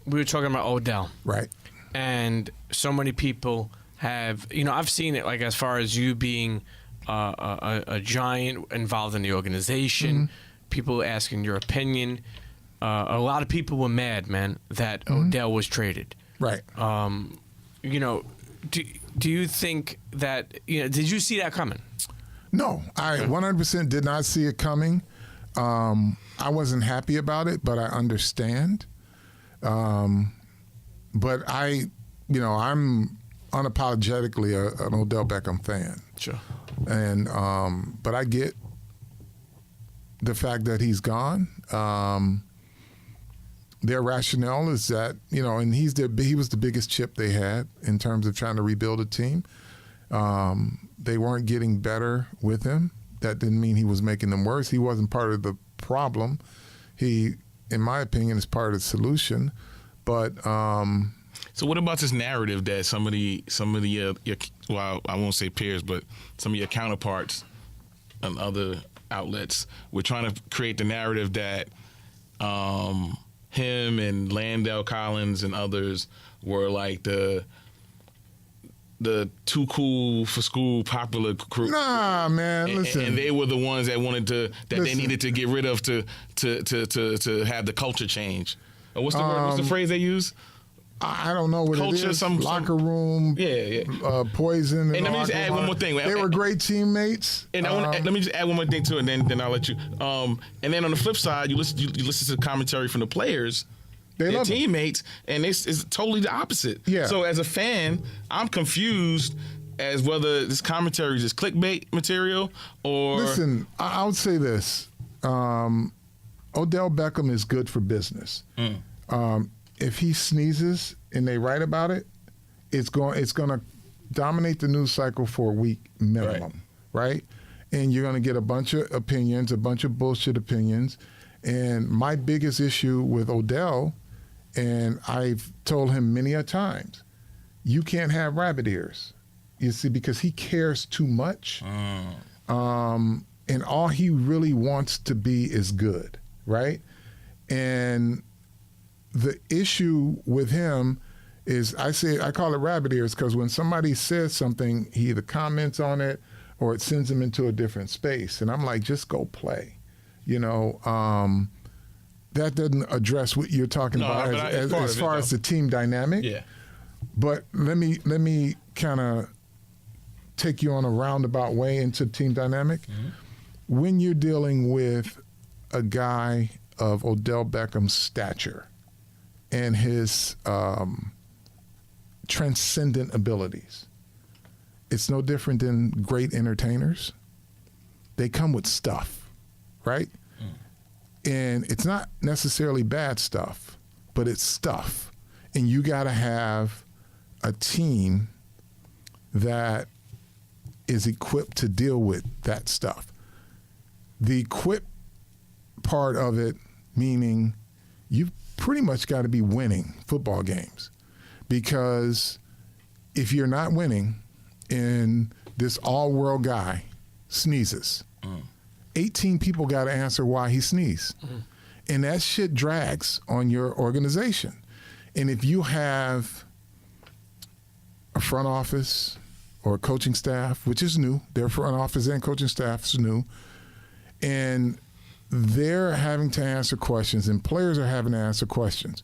we were talking about Odell. Right. And so many people have, I've seen it, like, as far as you being a giant involved in the organization, people asking your opinion. A lot of people were mad, man, that Odell was traded. Right. Do you think that, did you see that coming? No, I 100% did not see it coming. I wasn't happy about it, but I understand. But I'm unapologetically an Odell Beckham fan. Sure. And but I get the fact that he's gone. Their rationale is that, and he was the biggest chip they had in terms of trying to rebuild a team. They weren't getting better with him. That didn't mean he was making them worse. He wasn't part of the problem. He, in my opinion, is part of the solution. But so what about this narrative that some of the well, I won't say peers, but some of your counterparts and other outlets were trying to create the narrative that him and Landell Collins and others were like the too cool for school popular crew. Nah, man, listen. And they were the ones that wanted to they needed to get rid of to have the culture change. What's the word? What's the phrase they use? I don't know what culture, it is. Locker room. Yeah. Poison. And let me just add one more thing. They were great teammates. And let me just add one more thing to it, and then I'll let you. And then on the flip side, you listen to the commentary from the players. Their teammates, and it's totally the opposite. Yeah. So as a fan, I'm confused as whether this commentary is just clickbait material or. Listen, I would say this: Odell Beckham is good for business. If he sneezes and they write about it, it's going to dominate the news cycle for a week minimum, right? And you're going to get a bunch of opinions, a bunch of bullshit opinions. And my biggest issue with Odell, and I've told him many a times, you can't have rabbit ears. You see, because he cares too much. And all he really wants to be is good, right? And the issue with him is, I call it rabbit ears, because when somebody says something, he either comments on it or it sends him into a different space. And I'm like, just go play. That doesn't address what you're talking about as far as the team dynamic. Yeah. But let me kind of take you on a roundabout way into team dynamic. When you're dealing with a guy of Odell Beckham's stature and his transcendent abilities, it's no different than great entertainers. They come with stuff, right? And it's not necessarily bad stuff, but it's stuff. And you got to have a team that is equipped to deal with that stuff. The equipped part of it, meaning you've pretty much got to be winning football games. Because if you're not winning and this all-world guy sneezes, 18 people got to answer why he sneezed. And that shit drags on your organization. And if you have a front office or a coaching staff, which is new, their front office and coaching staff is new, and they're having to answer questions and players are having to answer questions,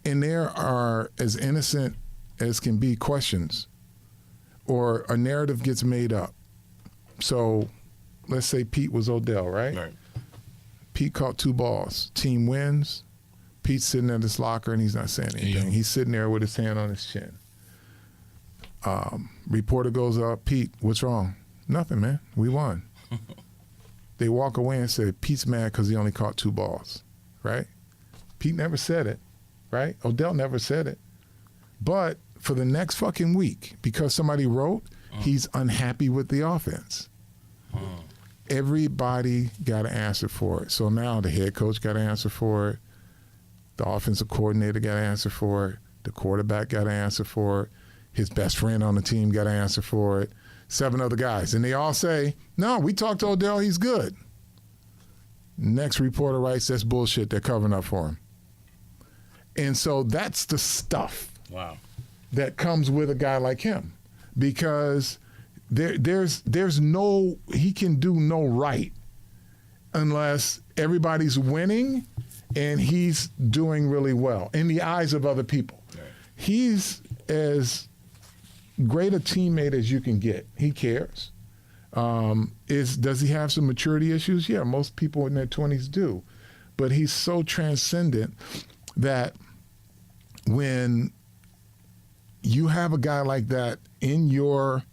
and there are, as innocent as can be, questions, or a narrative gets made up. So let's say Pete was Odell, right? Right. Pete caught 2 balls. Team wins. Pete's sitting at his locker and he's not saying anything. He's sitting there with his hand on his chin. Reporter goes up, Pete, what's wrong? Nothing, man. We won. They walk away and say, Pete's mad because he only caught 2 balls, right? Pete never said it, right? Odell never said it. But for the next fucking week, because somebody wrote, he's unhappy with the offense. Everybody got to answer for it. So now the head coach got to answer for it. The offensive coordinator got to answer for it. The quarterback got to answer for it. His best friend on the team got to answer for it. 7 other guys. And they all say, no, we talked to Odell, he's good. Next reporter writes, that's bullshit, they're covering up for him. And so that's the stuff Wow. that comes with a guy like him, because there's no, he can do no right unless everybody's winning and he's doing really well in the eyes of other people. Right. He's as great a teammate as you can get. He cares. Does he have some maturity issues? Yeah, most people in their 20s do. But he's so transcendent that when you have a guy like that in your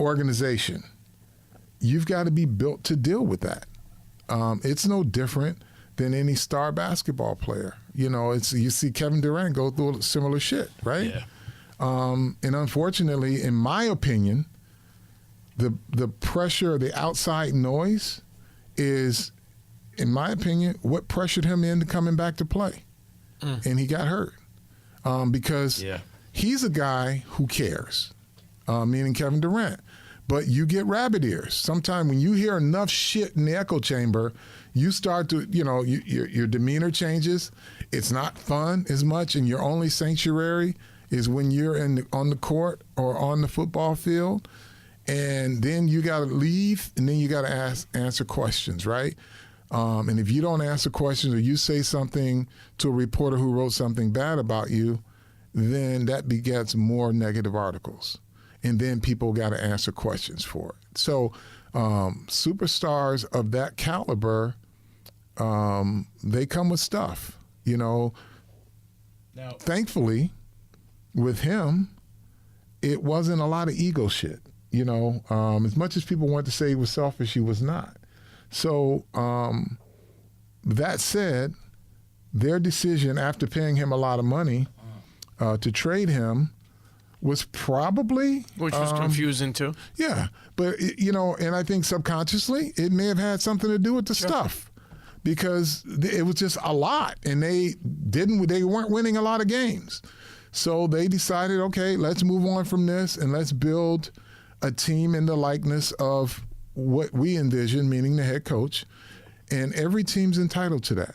organization, you've got to be built to deal with that. It's no different than any star basketball player. You know, you see Kevin Durant go through similar shit, right? Yeah. And unfortunately, in my opinion, the pressure, the outside noise is, in my opinion, what pressured him into coming back to play. And he got hurt because he's a guy who cares, meaning Kevin Durant. But you get rabbit ears. Sometimes when you hear enough shit in the echo chamber, you start to, your demeanor changes. It's not fun as much, and your only sanctuary is when you're on the court or on the football field. And then you got to leave, and then you got to answer questions, right? And if you don't answer questions or you say something to a reporter who wrote something bad about you, then that begets more negative articles. And then people got to answer questions for it. So superstars of that caliber, they come with stuff. Now, thankfully, with him, it wasn't a lot of ego shit. As much as people want to say he was selfish, he was not. So that said, their decision after paying him a lot of money to trade him was probably... Which was confusing too. Yeah. But, and I think subconsciously it may have had something to do with the stuff, because it was just a lot, and they weren't winning a lot of games. So they decided, okay, let's move on from this and let's build a team in the likeness of what we envision, meaning the head coach. And every team's entitled to that.